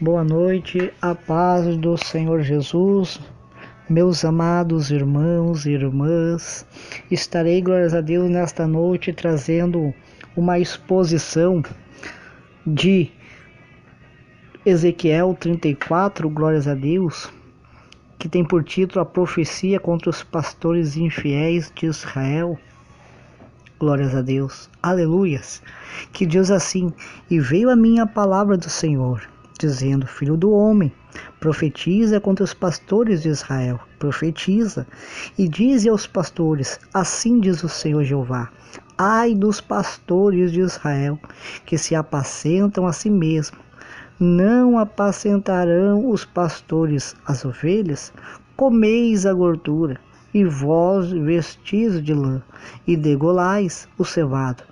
Boa noite, a paz do Senhor Jesus, meus amados irmãos e irmãs. Estarei, glórias a Deus, nesta noite trazendo uma exposição de Ezequiel 34, glórias a Deus, que tem por título a profecia contra os pastores infiéis de Israel. Glórias a Deus, aleluias, que diz assim: e veio a minha palavra do Senhor, dizendo: filho do homem, profetiza contra os pastores de Israel, profetiza, e dize aos pastores: assim diz o Senhor Jeová, ai dos pastores de Israel, que se apacentam a si mesmos, não apacentarão os pastores as ovelhas? Comeis a gordura, e vós vestis de lã, e degolais o cevado,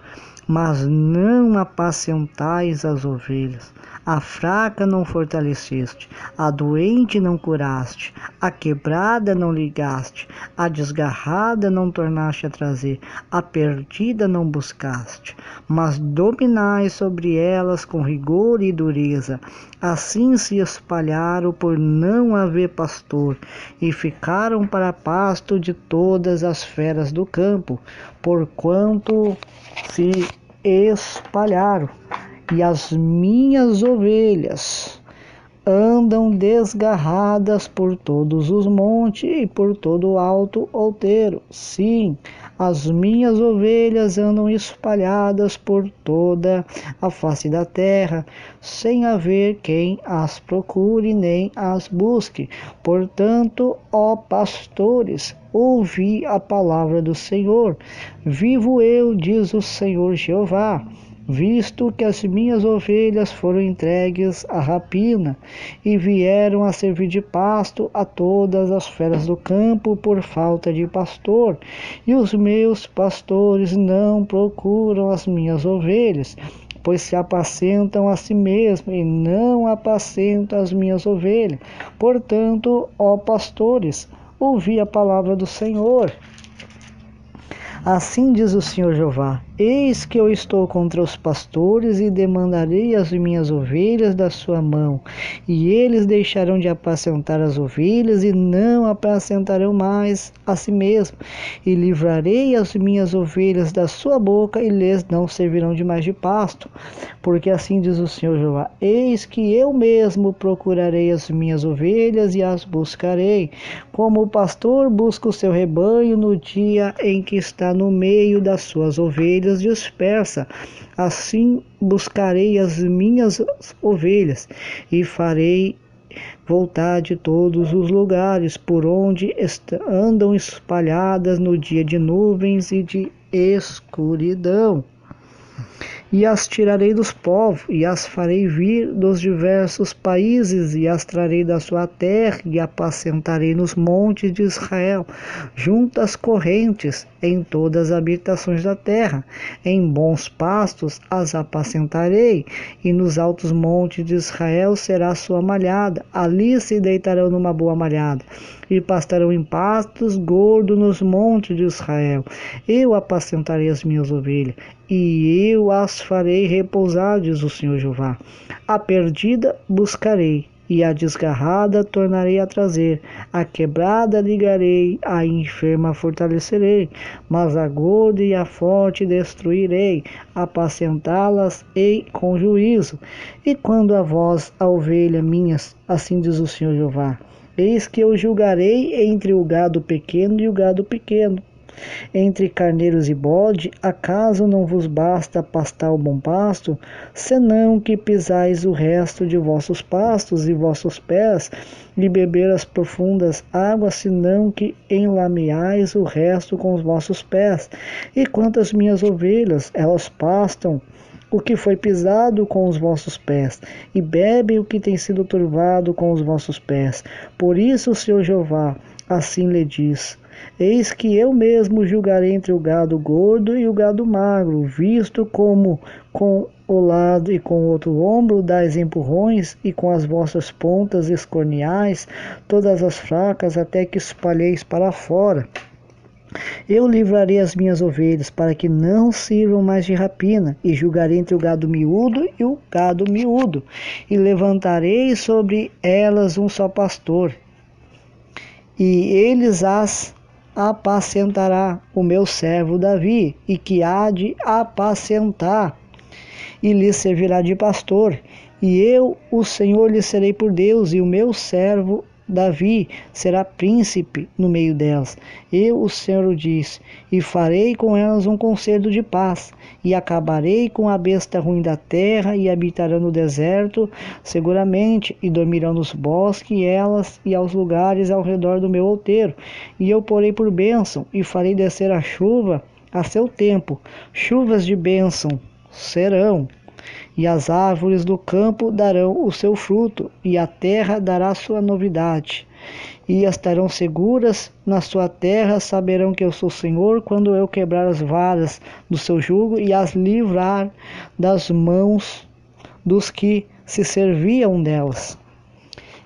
mas não apacentais as ovelhas. A fraca não fortaleceste, a doente não curaste, a quebrada não ligaste, a desgarrada não tornaste a trazer, a perdida não buscaste, mas dominais sobre elas com rigor e dureza. Assim se espalharam por não haver pastor, e ficaram para pasto de todas as feras do campo, porquanto se espalharam. E as minhas ovelhas andam desgarradas por todos os montes e por todo o alto outeiro. Sim, as minhas ovelhas andam espalhadas por toda a face da terra, sem haver quem as procure nem as busque. Portanto, ó pastores, ouvi a palavra do Senhor. Vivo eu, diz o Senhor Jeová, visto que as minhas ovelhas foram entregues à rapina e vieram a servir de pasto a todas as feras do campo por falta de pastor, e os meus pastores não procuram as minhas ovelhas, pois se apacentam a si mesmos e não apacentam as minhas ovelhas. Portanto, ó pastores, ouvi a palavra do Senhor. Assim diz o Senhor Jeová: eis que eu estou contra os pastores e demandarei as minhas ovelhas da sua mão, e eles deixarão de apacentar as ovelhas e não apacentarão mais a si mesmos, e livrarei as minhas ovelhas da sua boca e lhes não servirão de mais de pasto, porque assim diz o Senhor Jeová: eis que eu mesmo procurarei as minhas ovelhas e as buscarei, como o pastor busca o seu rebanho no dia em que está no meio das suas ovelhas dispersa. Assim buscarei as minhas ovelhas e farei voltar de todos os lugares por onde andam espalhadas no dia de nuvens e de escuridão. E as tirarei dos povos, e as farei vir dos diversos países, e as trarei da sua terra, e apacentarei nos montes de Israel, junto às correntes, em todas as habitações da terra. Em bons pastos as apacentarei, e nos altos montes de Israel será sua malhada. Ali se deitarão numa boa malhada, e pastarão em pastos gordos nos montes de Israel. Eu apacentarei as minhas ovelhas, e eu as farei repousar, diz o Senhor Jeová. A perdida buscarei, e a desgarrada tornarei a trazer. A quebrada ligarei, a enferma fortalecerei, mas a gorda e a forte destruirei, apacentá-las ei com juízo. E quando a vós, a ovelha minhas, assim diz o Senhor Jeová, eis que eu julgarei entre o gado pequeno e o gado pequeno, entre carneiros e bode. Acaso não vos basta pastar o bom pasto, senão que pisais o resto de vossos pastos e vossos pés, e beber as profundas águas, senão que enlameais o resto com os vossos pés? E quanto às minhas ovelhas, elas pastam o que foi pisado com os vossos pés, e bebem o que tem sido turvado com os vossos pés. Por isso o Senhor Jeová assim lhe diz: eis que eu mesmo julgarei entre o gado gordo e o gado magro, visto como com o lado e com o outro ombro dais empurrões, e com as vossas pontas escorneais todas as fracas, até que espalheis para fora. Eu livrarei as minhas ovelhas, para que não sirvam mais de rapina, e julgarei entre o gado miúdo e o gado miúdo, e levantarei sobre elas um só pastor, e eles as apacentará, o meu servo Davi, e que há de apacentar, e lhes servirá de pastor. E eu, o Senhor, lhe serei por Deus, e o meu servo Davi será príncipe no meio delas. Eu, o Senhor, o disse, e farei com elas um concerto de paz, e acabarei com a besta ruim da terra, e habitarão no deserto seguramente, e dormirão nos bosques, elas e aos lugares ao redor do meu outeiro. E eu porei por bênção, e farei descer a chuva a seu tempo, chuvas de bênção serão, e as árvores do campo darão o seu fruto, e a terra dará sua novidade. E estarão seguras na sua terra, saberão que eu sou o Senhor, quando eu quebrar as varas do seu jugo e as livrar das mãos dos que se serviam delas.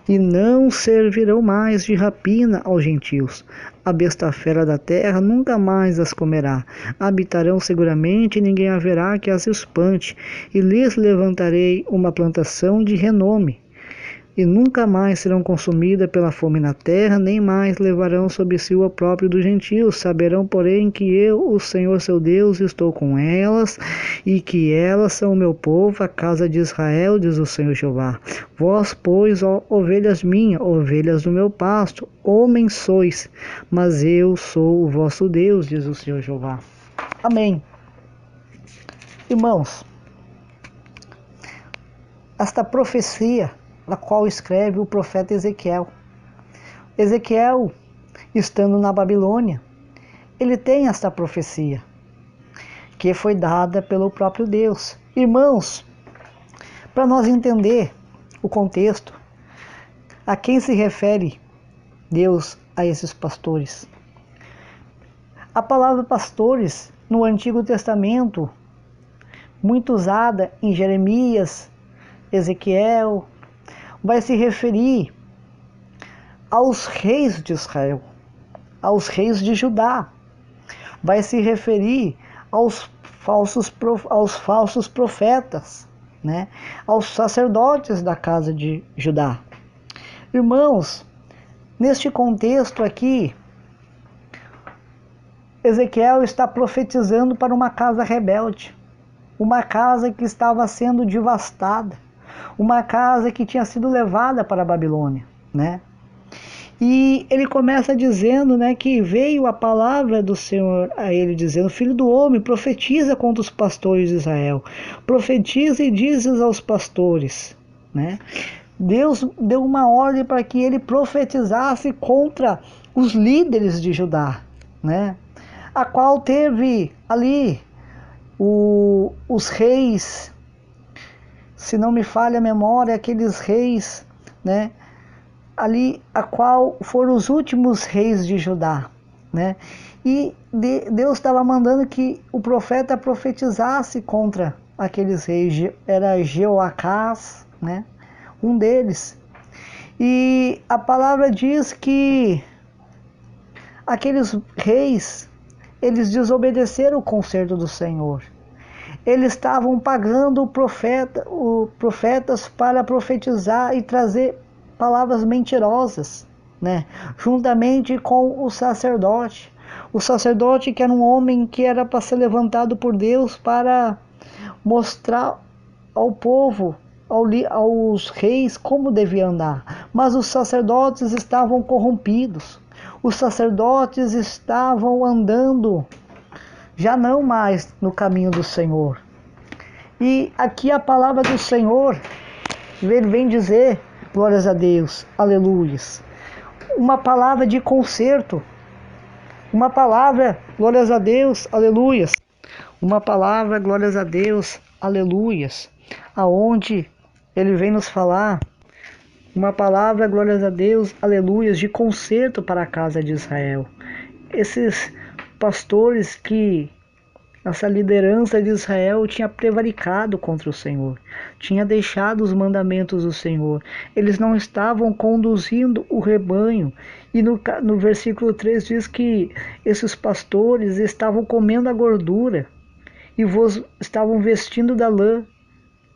E não servirão mais de rapina aos gentios. A besta fera da terra nunca mais as comerá. Habitarão seguramente, e ninguém haverá que as espante. E lhes levantarei uma plantação de renome, e nunca mais serão consumidas pela fome na terra, nem mais levarão sobre si o opróbrio dos gentios. Saberão, porém, que eu, o Senhor seu Deus, estou com elas, e que elas são o meu povo, a casa de Israel, diz o Senhor Jeová. Vós, pois, ó ovelhas minhas, ovelhas do meu pasto, homens sois, mas eu sou o vosso Deus, diz o Senhor Jeová. Amém. Irmãos, esta profecia na qual escreve o profeta Ezequiel. Ezequiel, estando na Babilônia, ele tem esta profecia, que foi dada pelo próprio Deus. Irmãos, para nós entender o contexto, a quem se refere Deus a esses pastores? A palavra pastores, no Antigo Testamento, muito usada em Jeremias, Ezequiel, vai se referir aos reis de Israel, aos reis de Judá. Vai se referir aos falsos profetas, né? Aos sacerdotes da casa de Judá. Irmãos, neste contexto aqui, Ezequiel está profetizando para uma casa rebelde, uma casa que estava sendo devastada, uma casa que tinha sido levada para a Babilônia, né? E ele começa dizendo, né, que veio a palavra do Senhor a ele, dizendo: Filho do homem, profetiza contra os pastores de Israel, profetiza e dizes aos pastores, né? Deus deu uma ordem para que ele profetizasse contra os líderes de Judá, né? A qual teve ali os reis, se não me falha a memória, aqueles reis, né, ali a qual foram os últimos reis de Judá, né? E Deus estava mandando que o profeta profetizasse contra aqueles reis. Era Jeoacás, né? Um deles. E a palavra diz que aqueles reis, eles desobedeceram o concerto do Senhor. Eles estavam pagando profetas para profetizar e trazer palavras mentirosas, né? Juntamente com o sacerdote. O sacerdote, que era um homem que era para ser levantado por Deus para mostrar ao povo, aos reis, como devia andar. Mas os sacerdotes estavam corrompidos. Os sacerdotes estavam andando já não mais no caminho do Senhor. E aqui a palavra do Senhor, ele vem dizer, glórias a Deus, aleluias, uma palavra de conserto, uma palavra, glórias a Deus, aleluias, uma palavra, glórias a Deus, aleluias, aonde ele vem nos falar uma palavra, glórias a Deus, aleluias, de conserto para a casa de Israel. Esses pastores que Essa liderança de Israel tinha prevaricado contra o Senhor, tinha deixado os mandamentos do Senhor. Eles não estavam conduzindo o rebanho. E no versículo 3 diz que esses pastores estavam comendo a gordura e vos estavam vestindo da lã.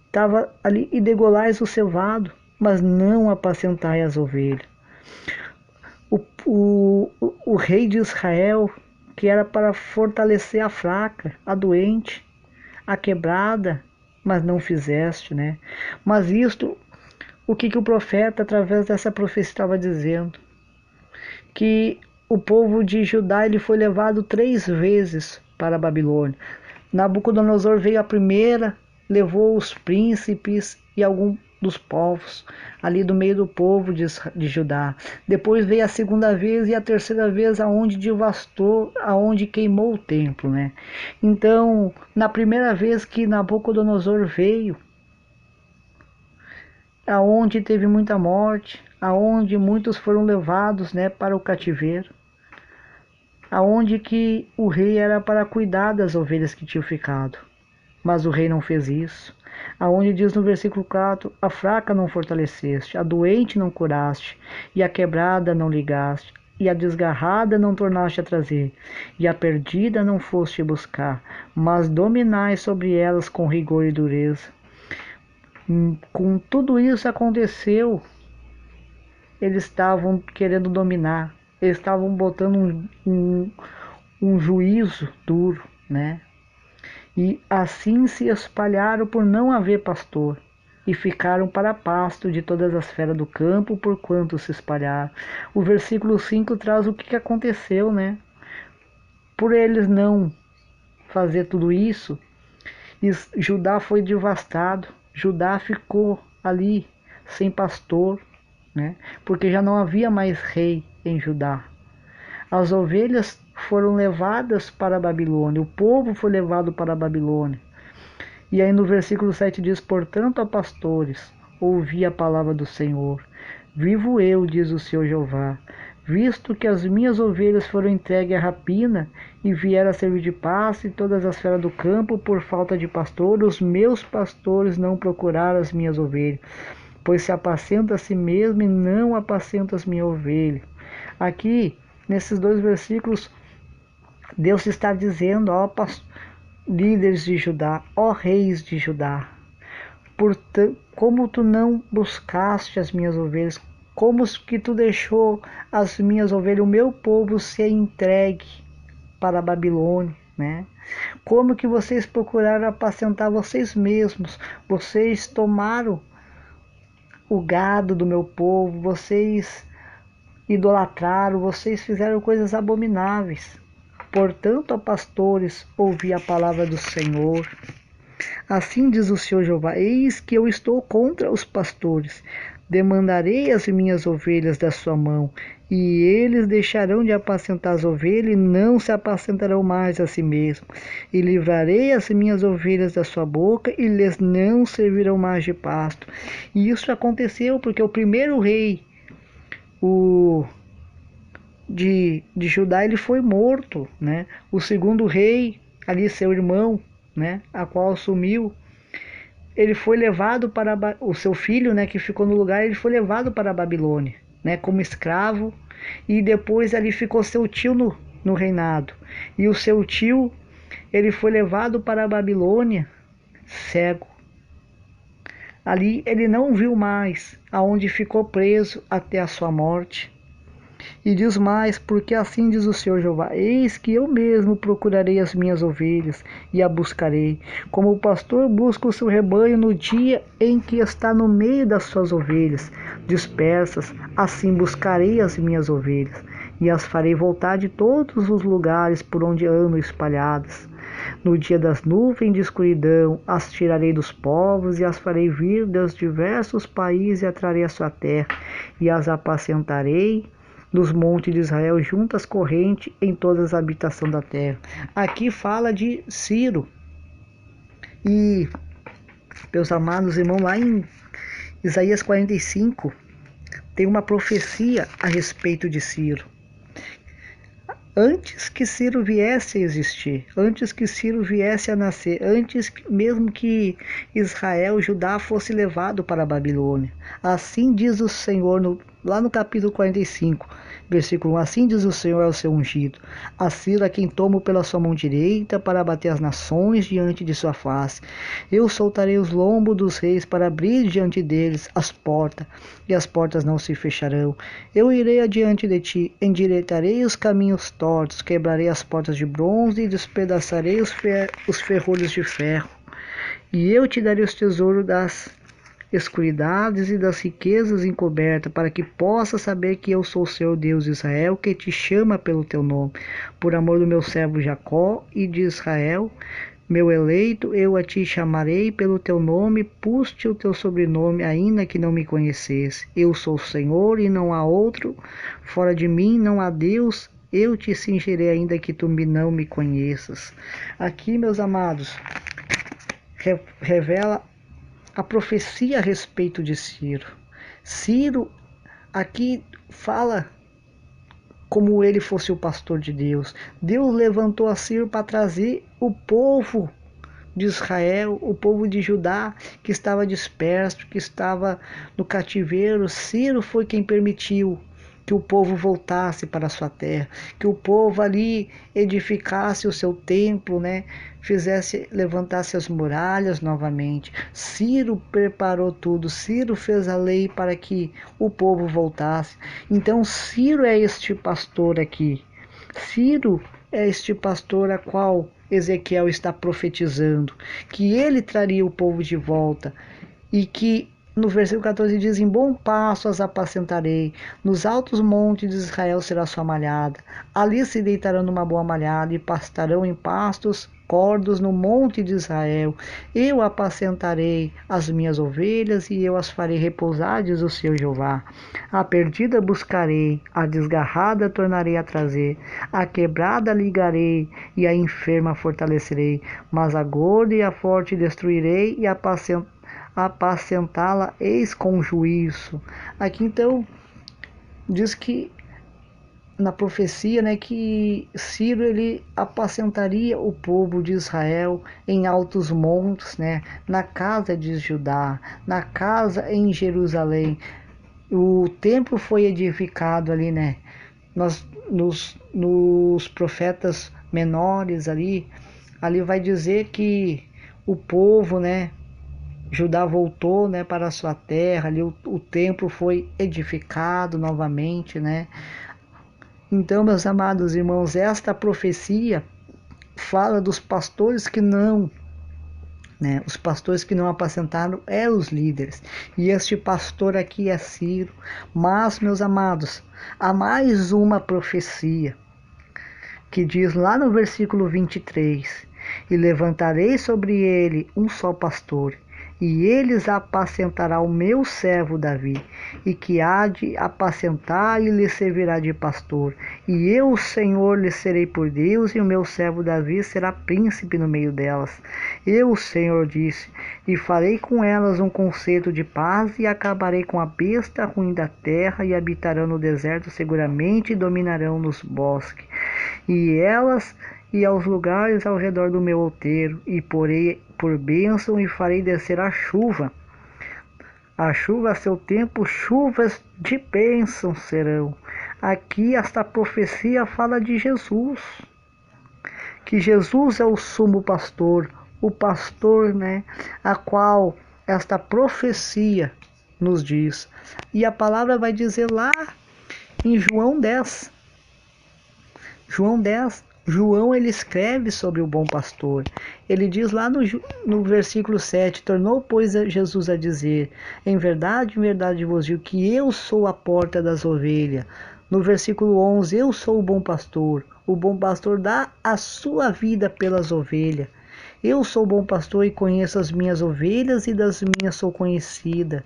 Estava ali e degolais o cevado, mas não apacentai as ovelhas. O rei de Israel, que era para fortalecer a fraca, a doente, a quebrada, mas não fizeste, né? Mas isto, o que o profeta, através dessa profecia, estava dizendo? Que o povo de Judá ele foi levado 3 vezes para a Babilônia. Nabucodonosor veio a primeira, levou os príncipes e alguns dos povos, ali do meio do povo de Judá. Depois veio a segunda vez e a terceira vez aonde devastou, aonde queimou o templo, né? Então, na primeira vez que Nabucodonosor veio, aonde teve muita morte, aonde muitos foram levados, né, para o cativeiro, aonde que o rei era para cuidar das ovelhas que tinham ficado. Mas o rei não fez isso. Aonde diz no versículo 4, a fraca não fortaleceste, a doente não curaste, e a quebrada não ligaste, e a desgarrada não tornaste a trazer, e a perdida não foste buscar, mas dominai sobre elas com rigor e dureza. Com tudo isso aconteceu, eles estavam querendo dominar, eles estavam botando um juízo duro, né? E assim se espalharam por não haver pastor, e ficaram para pasto de todas as feras do campo, por quanto se espalharam. O versículo 5 traz o que aconteceu, né? Por eles não fazer tudo isso, Judá foi devastado, Judá ficou ali sem pastor, né? Porque já não havia mais rei em Judá. As ovelhas foram levadas para a Babilônia, o povo foi levado para a Babilônia. E aí no versículo 7 diz, portanto, ó pastores, ouvi a palavra do Senhor. Vivo eu, diz o Senhor Jeová, visto que as minhas ovelhas foram entregues à rapina e vieram a servir de pasto, e todas as feras do campo, por falta de pastor, os meus pastores não procuraram as minhas ovelhas, pois se apacenta a si mesmo e não apacenta as minhas ovelhas. Aqui, nesses 2 versículos, Deus está dizendo, ó líderes de Judá, ó reis de Judá, como tu não buscaste as minhas ovelhas, como que tu deixou as minhas ovelhas, o meu povo ser entregue para a Babilônia, né? Como que vocês procuraram apacentar vocês mesmos, vocês tomaram o gado do meu povo, vocês idolatraram, vocês fizeram coisas abomináveis. Portanto, ó pastores, ouvi a palavra do Senhor. Assim diz o Senhor Jeová, eis que eu estou contra os pastores, demandarei as minhas ovelhas da sua mão, e eles deixarão de apacentar as ovelhas e não se apacentarão mais a si mesmos. E livrarei as minhas ovelhas da sua boca e lhes não servirão mais de pasto. E isso aconteceu porque o primeiro rei, de Judá, ele foi morto, né? O segundo rei, ali seu irmão, né, a qual sumiu, ele foi levado para o seu filho, né, que ficou no lugar, ele foi levado para a Babilônia, né, como escravo, e depois ali ficou seu tio no reinado. E o seu tio, ele foi levado para a Babilônia cego. Ali ele não viu mais, aonde ficou preso até a sua morte. E diz mais, porque assim diz o Senhor Jeová, eis que eu mesmo procurarei as minhas ovelhas e a buscarei, como o pastor busca o seu rebanho no dia em que está no meio das suas ovelhas dispersas, assim buscarei as minhas ovelhas e as farei voltar de todos os lugares por onde andam espalhadas. No dia das nuvens de escuridão, as tirarei dos povos e as farei vir dos diversos países e atrarei a sua terra e as apacentarei dos montes de Israel, junto às correntes em todas as habitações da terra. Aqui fala de Ciro. E, meus amados irmãos, lá em Isaías 45, tem uma profecia a respeito de Ciro. antes que Ciro viesse a existir, antes que Ciro viesse a nascer, antes mesmo que Israel, Judá fosse levado para a Babilônia. Assim diz o Senhor, lá no capítulo 45, versículo 1, assim diz o Senhor ao seu ungido, a Ciro a quem tomo pela sua mão direita para abater as nações diante de sua face. Eu soltarei os lombos dos reis para abrir diante deles as portas, e as portas não se fecharão. Eu irei adiante de ti, endireitarei os caminhos tortos, quebrarei as portas de bronze e despedaçarei os ferrolhos de ferro. E eu te darei os tesouros das escuridades e das riquezas encobertas, para que possa saber que eu sou o Senhor Deus de Israel, que te chama pelo teu nome. Por amor do meu servo Jacó e de Israel, meu eleito, eu a ti chamarei pelo teu nome, pus-te o teu sobrenome, ainda que não me conhecesse. Eu sou o Senhor e não há outro, fora de mim não há Deus, eu te cingirei ainda que tu não me conheças. Aqui, meus amados, revela a profecia a respeito de Ciro. Ciro aqui fala como ele fosse o pastor de Deus. Deus levantou a Ciro para trazer o povo de Israel, o povo de Judá, que estava disperso, que estava no cativeiro. Ciro foi quem permitiu que o povo voltasse para a sua terra, que o povo ali edificasse o seu templo, né? Levantasse as muralhas novamente. Ciro preparou tudo, Ciro fez a lei para que o povo voltasse. Então Ciro é este pastor aqui. Ciro é este pastor a qual Ezequiel está profetizando, que ele traria o povo de volta e que no versículo 14 diz: em bom pasto as apacentarei, nos altos montes de Israel será sua malhada, ali se deitarão numa boa malhada e pastarão em pastos cordos no monte de Israel. Eu apacentarei as minhas ovelhas e eu as farei repousar, diz o Senhor Jeová. A perdida buscarei, a desgarrada tornarei a trazer, a quebrada ligarei e a enferma fortalecerei, mas a gorda e a forte destruirei e apacentá-la eis com juízo. Aqui então diz que na profecia, né, que Ciro ele apacentaria o povo de Israel em altos montes, né, na casa de Judá, na casa em Jerusalém. O templo foi edificado ali, né, nos profetas menores ali vai dizer que o povo, né, Judá voltou, né, para a sua terra, ali o templo foi edificado novamente, né. Então, meus amados irmãos, esta profecia fala dos pastores que não, né, os pastores que não apacentaram eram os líderes. E este pastor aqui é Ciro. Mas, meus amados, há mais uma profecia que diz lá no versículo 23: e levantarei sobre ele um só pastor, e eles apacentará o meu servo Davi, e que há de apacentar e lhe servirá de pastor. E eu, o Senhor, lhe serei por Deus, e o meu servo Davi será príncipe no meio delas. Eu, o Senhor, disse, e farei com elas um concerto de paz, e acabarei com a besta ruim da terra, e habitarão no deserto seguramente, e dominarão nos bosques. E elas e aos lugares ao redor do meu outeiro, e porei por bênção e farei descer a chuva. A chuva a seu tempo, chuvas de bênção serão. Aqui esta profecia fala de Jesus, que Jesus é o sumo pastor, o pastor, né, a qual esta profecia nos diz. E a palavra vai dizer lá em João 10, João ele escreve sobre o bom pastor. Ele diz lá no versículo 7, tornou, pois, Jesus a dizer, em verdade vos digo que eu sou a porta das ovelhas. No versículo 11, eu sou o bom pastor dá a sua vida pelas ovelhas. Eu sou o bom pastor e conheço as minhas ovelhas e das minhas sou conhecida.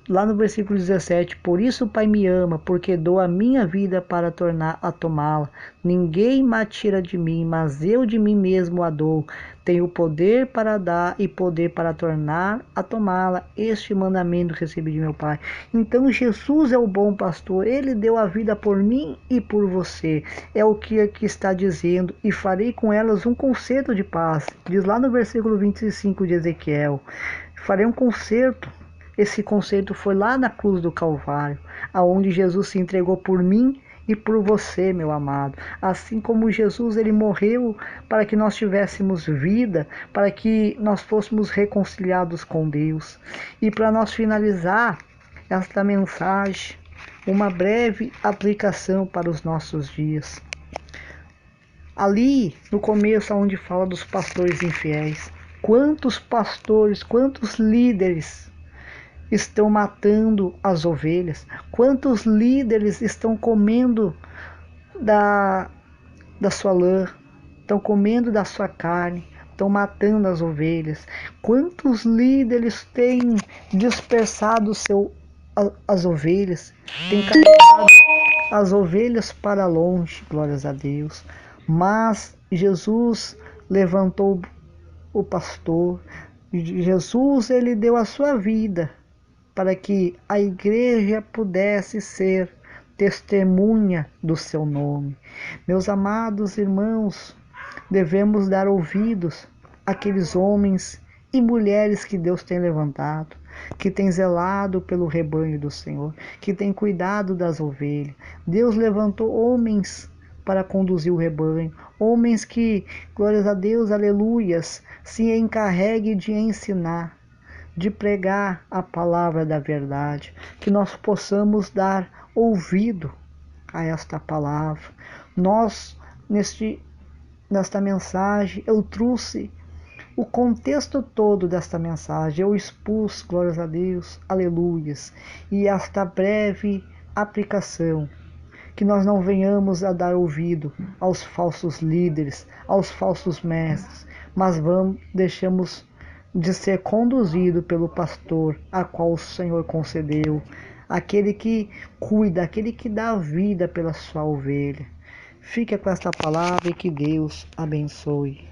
Lá no versículo 17, por isso o Pai me ama, porque dou a minha vida para tornar a tomá-la. Ninguém me tira de mim, mas eu de mim mesmo a dou. Tenho poder para dar e poder para tornar a tomá-la. Este mandamento recebi de meu Pai. Então Jesus é o bom pastor, ele deu a vida por mim e por você. É o que aqui está dizendo, e farei com elas um concerto de paz. Diz lá no versículo 25 de Ezequiel. Farei um concerto. Esse conceito foi lá na cruz do Calvário, aonde Jesus se entregou por mim e por você, meu amado. Assim como Jesus, ele morreu para que nós tivéssemos vida, para que nós fôssemos reconciliados com Deus. E para nós finalizar esta mensagem, uma breve aplicação para os nossos dias. Ali, no começo, onde fala dos pastores infiéis, quantos pastores, quantos líderes estão matando as ovelhas? Quantos líderes estão comendo da, da sua lã, estão comendo da sua carne, estão matando as ovelhas? Quantos líderes têm dispersado as ovelhas, têm carregado as ovelhas para longe, glórias a Deus? Mas Jesus levantou o pastor, Jesus, ele deu a sua vida para que a igreja pudesse ser testemunha do seu nome. Meus amados irmãos, devemos dar ouvidos àqueles homens e mulheres que Deus tem levantado, que tem zelado pelo rebanho do Senhor, que tem cuidado das ovelhas. Deus levantou homens para conduzir o rebanho, homens que, glórias a Deus, aleluias, se encarregue de ensinar, de pregar a palavra da verdade, que nós possamos dar ouvido a esta palavra. Nós, nesta mensagem, eu trouxe o contexto todo desta mensagem, eu expus, glórias a Deus, aleluias, e esta breve aplicação, que nós não venhamos a dar ouvido aos falsos líderes, aos falsos mestres, mas deixemos de ser conduzido pelo pastor a qual o Senhor concedeu, aquele que cuida, aquele que dá vida pela sua ovelha. Fique com esta palavra e que Deus abençoe.